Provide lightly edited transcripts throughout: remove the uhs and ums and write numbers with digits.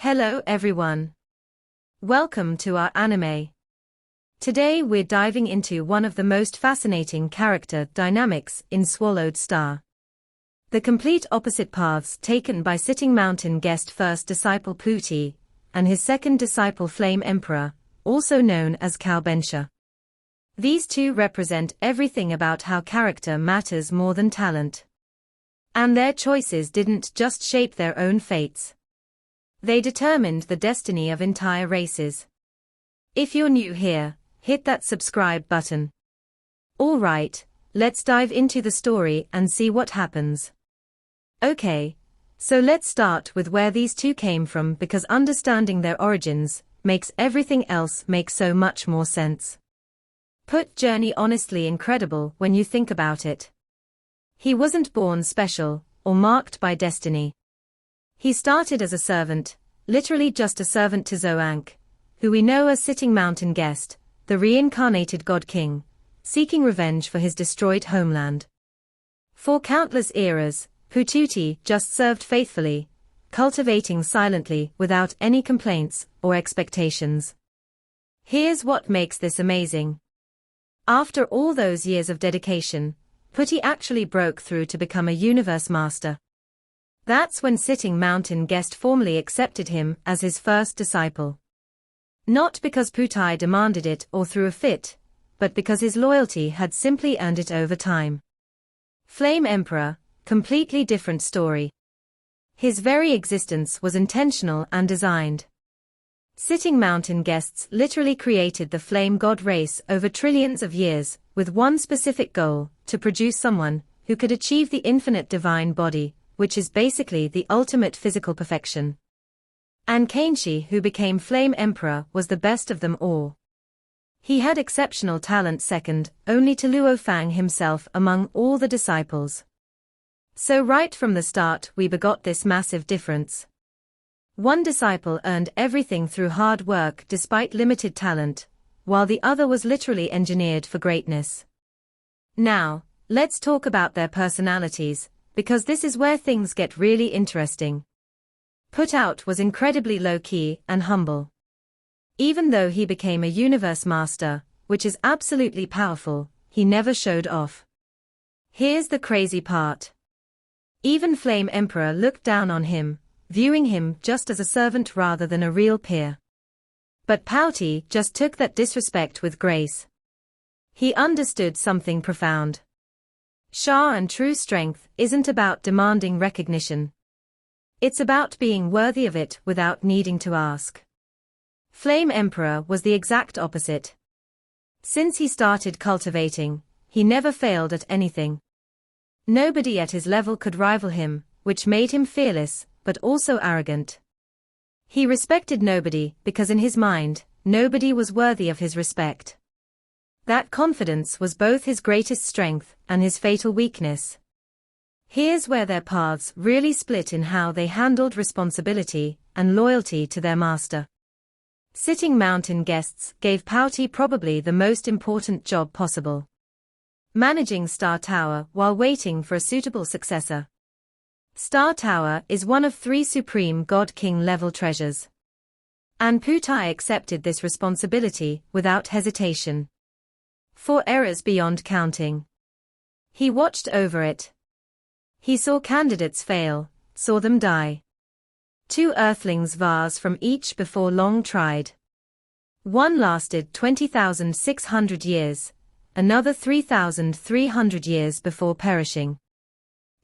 Hello everyone. Welcome to our anime. Today we're diving into one of the most fascinating character dynamics in Swallowed Star. The complete opposite paths taken by Sitting Mountain guest first disciple Puti, and his second disciple Flame Emperor, also known as Kalbensha. These two represent everything about how character matters more than talent. And their choices didn't just shape their own fates. They determined the destiny of entire races. If you're new here, hit that subscribe button. Alright, let's dive into the story and see what happens. Okay, so let's start with where these two came from because understanding their origins makes everything else make so much more sense. Put journey honestly incredible when you think about it. He wasn't born special or marked by destiny. He started as a servant, literally just a servant to Zoank, who we know as Sitting Mountain Guest, the reincarnated God King, seeking revenge for his destroyed homeland. For countless eras, Pututi just served faithfully, cultivating silently without any complaints or expectations. Here's what makes this amazing. After all those years of dedication, Puti actually broke through to become a universe master. That's when Sitting Mountain Guest formally accepted him as his first disciple. Not because Puti demanded it or threw a fit, but because his loyalty had simply earned it over time. Flame Emperor, completely different story. His very existence was intentional and designed. Sitting Mountain Guests literally created the Flame God race over trillions of years, with one specific goal, to produce someone who could achieve the infinite divine body, which is basically the ultimate physical perfection. And Kenshi, who became Flame Emperor, was the best of them all. He had exceptional talent second only to Luo Feng himself among all the disciples. So right from the start we begot this massive difference. One disciple earned everything through hard work despite limited talent, while the other was literally engineered for greatness. Now, let's talk about their personalities, because this is where things get really interesting. Put Out was incredibly low-key and humble. Even though he became a universe master, which is absolutely powerful, he never showed off. Here's the crazy part. Even Flame Emperor looked down on him, viewing him just as a servant rather than a real peer. But Puti just took that disrespect with grace. He understood something profound. Sha and true strength isn't about demanding recognition. It's about being worthy of it without needing to ask. Flame Emperor was the exact opposite. Since he started cultivating, he never failed at anything. Nobody at his level could rival him, which made him fearless, but also arrogant. He respected nobody because in his mind, nobody was worthy of his respect. That confidence was both his greatest strength and his fatal weakness. Here's where their paths really split in how they handled responsibility and loyalty to their master. Sitting Mountain Guests gave Puti probably the most important job possible. Managing Star Tower while waiting for a suitable successor. Star Tower is one of 3 supreme God King level treasures. And Puti accepted this responsibility without hesitation. 4 errors beyond counting. He watched over it. He saw candidates fail, saw them die. 2 earthlings vase from each before long tried. One lasted 20,600 years, another 3,300 years before perishing.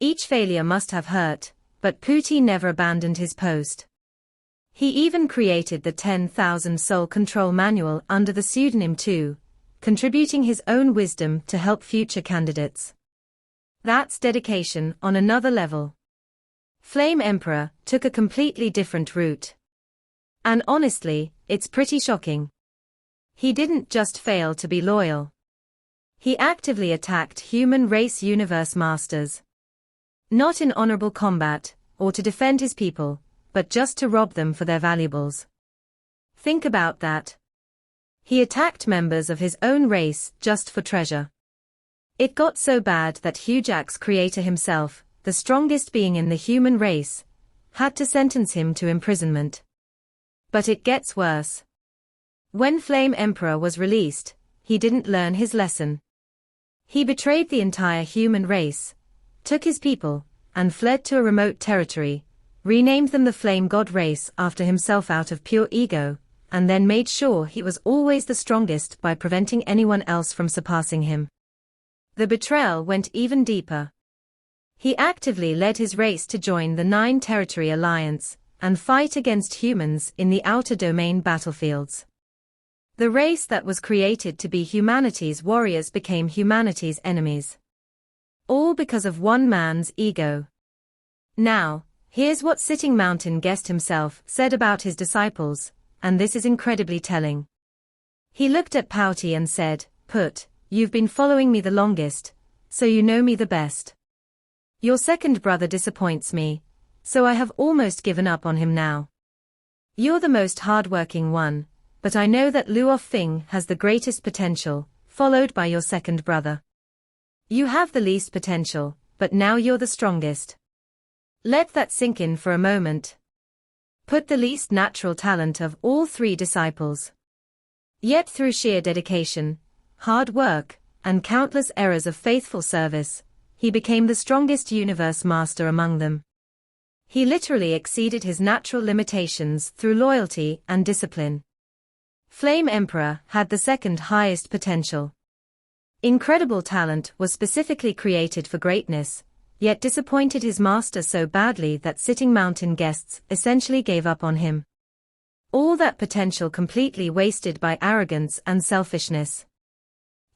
Each failure must have hurt, but Puti never abandoned his post. He even created the 10,000 soul control manual under the pseudonym too, contributing his own wisdom to help future candidates. That's dedication on another level. Flame Emperor took a completely different route. And honestly, it's pretty shocking. He didn't just fail to be loyal. He actively attacked human race universe masters. Not in honorable combat, or to defend his people, but just to rob them for their valuables. Think about that. He attacked members of his own race just for treasure. It got so bad that Hujack's creator himself, the strongest being in the human race, had to sentence him to imprisonment. But it gets worse. When Flame Emperor was released, he didn't learn his lesson. He betrayed the entire human race, took his people, and fled to a remote territory, renamed them the Flame God race after himself out of pure ego, and then made sure he was always the strongest by preventing anyone else from surpassing him. The betrayal went even deeper. He actively led his race to join the Nine Territory Alliance and fight against humans in the outer domain battlefields. The race that was created to be humanity's warriors became humanity's enemies. All because of one man's ego. Now, here's what Sitting Mountain Guest himself said about his disciples, and this is incredibly telling. He looked at Pouty and said, "Put, you've been following me the longest, so you know me the best. Your second brother disappoints me, so I have almost given up on him now. You're the most hardworking one, but I know that Luo Feng has the greatest potential, followed by your second brother. You have the least potential, but now you're the strongest." Let that sink in for a moment. Put the least natural talent of all three disciples. Yet through sheer dedication, hard work, and countless errors of faithful service, he became the strongest universe master among them. He literally exceeded his natural limitations through loyalty and discipline. Flame Emperor had the second highest potential. Incredible talent was specifically created for greatness, yet disappointed his master so badly that Sitting Mountain Guests essentially gave up on him. All that potential completely wasted by arrogance and selfishness.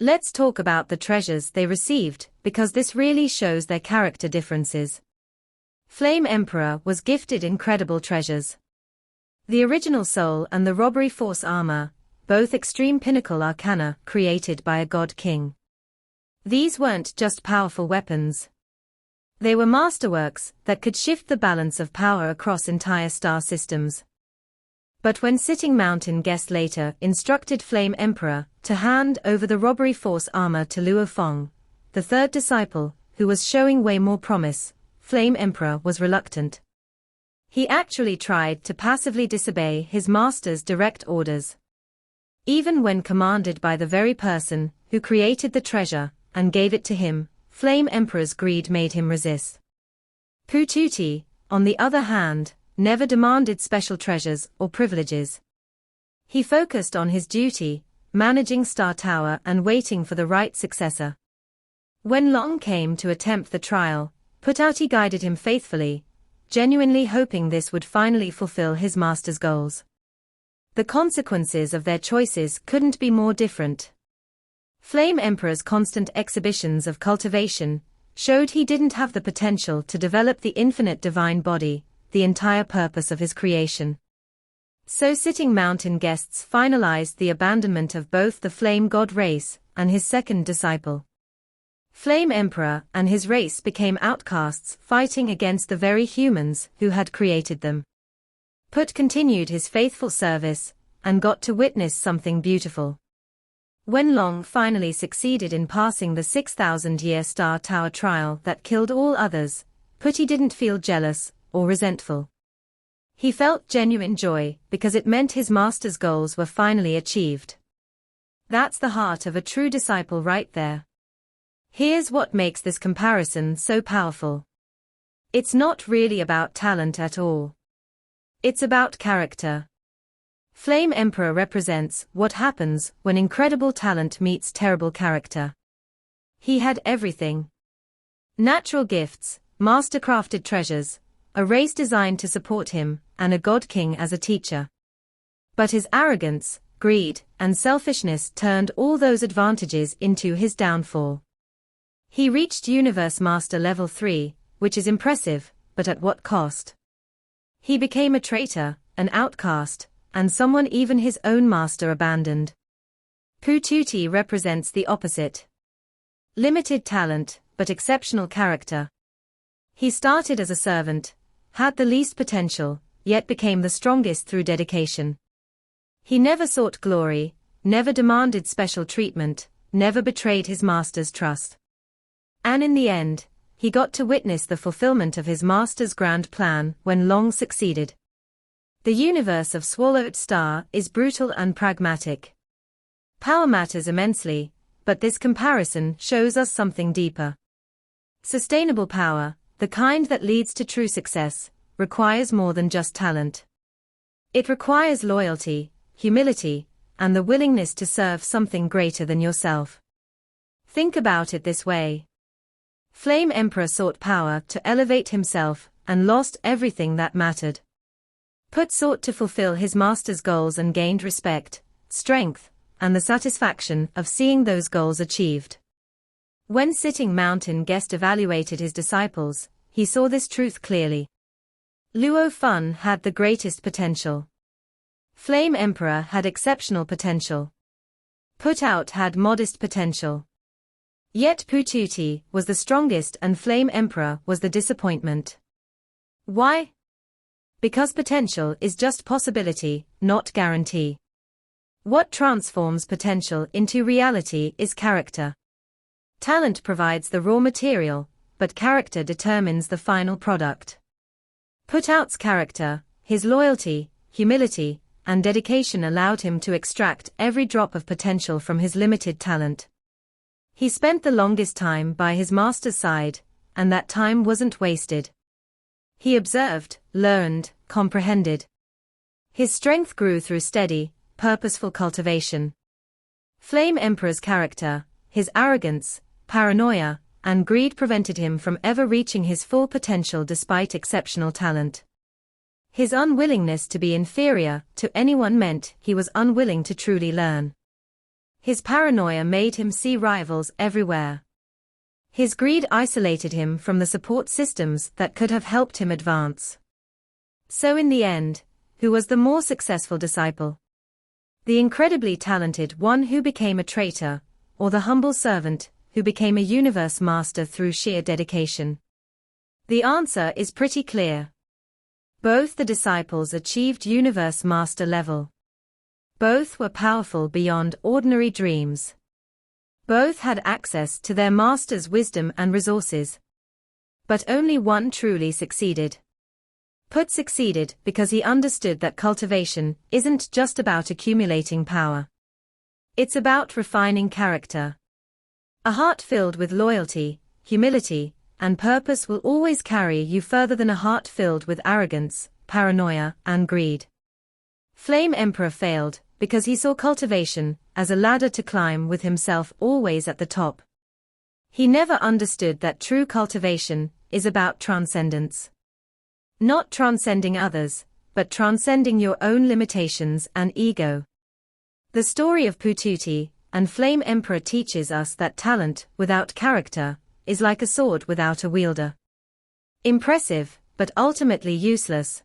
Let's talk about the treasures they received, because this really shows their character differences. Flame Emperor was gifted incredible treasures. The original soul and the robbery force armor, both extreme pinnacle arcana created by a god king. These weren't just powerful weapons. They were masterworks that could shift the balance of power across entire star systems. But when Sitting Mountain Guest later instructed Flame Emperor to hand over the robbery force armor to Luo Feng, the third disciple, who was showing way more promise, Flame Emperor was reluctant. He actually tried to passively disobey his master's direct orders. Even when commanded by the very person who created the treasure and gave it to him, Flame Emperor's greed made him resist. Pouty, on the other hand, never demanded special treasures or privileges. He focused on his duty, managing Star Tower and waiting for the right successor. When Long came to attempt the trial, Pouty guided him faithfully, genuinely hoping this would finally fulfill his master's goals. The consequences of their choices couldn't be more different. Flame Emperor's constant exhibitions of cultivation showed he didn't have the potential to develop the infinite divine body, the entire purpose of his creation. So Sitting Mountain Guests finalized the abandonment of both the Flame God race and his second disciple. Flame Emperor and his race became outcasts fighting against the very humans who had created them. Put continued his faithful service and got to witness something beautiful. When Long finally succeeded in passing the 6,000-year Star Tower trial that killed all others, Putty didn't feel jealous or resentful. He felt genuine joy because it meant his master's goals were finally achieved. That's the heart of a true disciple right there. Here's what makes this comparison so powerful. It's not really about talent at all. It's about character. Flame Emperor represents what happens when incredible talent meets terrible character. He had everything. Natural gifts, master-crafted treasures, a race designed to support him, and a god king as a teacher. But his arrogance, greed, and selfishness turned all those advantages into his downfall. He reached Universe Master Level 3, which is impressive, but at what cost? He became a traitor, an outcast, and someone even his own master abandoned. Pouty represents the opposite. Limited talent, but exceptional character. He started as a servant, had the least potential, yet became the strongest through dedication. He never sought glory, never demanded special treatment, never betrayed his master's trust. And in the end, he got to witness the fulfillment of his master's grand plan when Long succeeded. The universe of Swallowed Star is brutal and pragmatic. Power matters immensely, but this comparison shows us something deeper. Sustainable power, the kind that leads to true success, requires more than just talent. It requires loyalty, humility, and the willingness to serve something greater than yourself. Think about it this way. Flame Emperor sought power to elevate himself and lost everything that mattered. Put sought to fulfill his master's goals and gained respect, strength, and the satisfaction of seeing those goals achieved. When Sitting Mountain Guest evaluated his disciples, he saw this truth clearly. Luo Feng had the greatest potential. Flame Emperor had exceptional potential. Put Out had modest potential. Yet Pututi was the strongest and Flame Emperor was the disappointment. Why? Because potential is just possibility, not guarantee. What transforms potential into reality is character. Talent provides the raw material, but character determines the final product. Put Out's character, his loyalty, humility, and dedication allowed him to extract every drop of potential from his limited talent. He spent the longest time by his master's side, and that time wasn't wasted. He observed, learned, comprehended. His strength grew through steady, purposeful cultivation. Flame Emperor's character, his arrogance, paranoia, and greed prevented him from ever reaching his full potential despite exceptional talent. His unwillingness to be inferior to anyone meant he was unwilling to truly learn. His paranoia made him see rivals everywhere. His greed isolated him from the support systems that could have helped him advance. So in the end, who was the more successful disciple? The incredibly talented one who became a traitor, or the humble servant who became a universe master through sheer dedication? The answer is pretty clear. Both the disciples achieved universe master level. Both were powerful beyond ordinary dreams. Both had access to their master's wisdom and resources. But only one truly succeeded. Put succeeded because he understood that cultivation isn't just about accumulating power. It's about refining character. A heart filled with loyalty, humility, and purpose will always carry you further than a heart filled with arrogance, paranoia, and greed. Flame Emperor failed because he saw cultivation as a ladder to climb with himself always at the top. He never understood that true cultivation is about transcendence. Not transcending others, but transcending your own limitations and ego. The story of Pututi and Flame Emperor teaches us that talent without character is like a sword without a wielder. Impressive, but ultimately useless.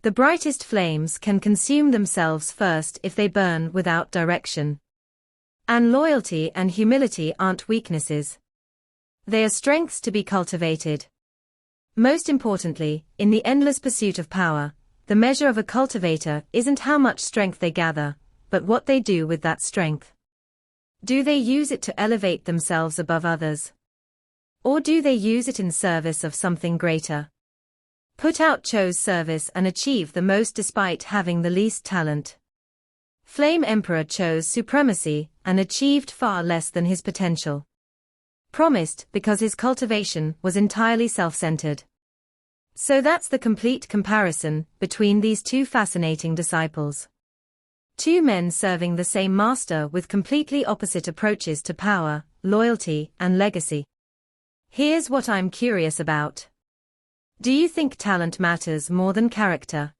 The brightest flames can consume themselves first if they burn without direction. And loyalty and humility aren't weaknesses. They are strengths to be cultivated. Most importantly, in the endless pursuit of power, the measure of a cultivator isn't how much strength they gather, but what they do with that strength. Do they use it to elevate themselves above others? Or do they use it in service of something greater? Put Out chose service and achieved the most despite having the least talent. Flame Emperor chose supremacy and achieved far less than his potential. Promised because his cultivation was entirely self-centered. So that's the complete comparison between these two fascinating disciples. Two men serving the same master with completely opposite approaches to power, loyalty, and legacy. Here's what I'm curious about. Do you think talent matters more than character?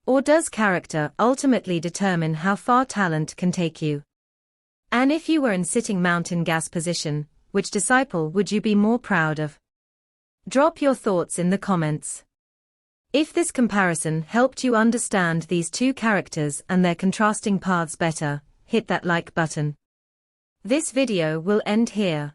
Or does character ultimately determine how far talent can take you? And if you were in Sitting Mountain Gas position, which disciple would you be more proud of? Drop your thoughts in the comments. If this comparison helped you understand these two characters and their contrasting paths better, hit that like button. This video will end here.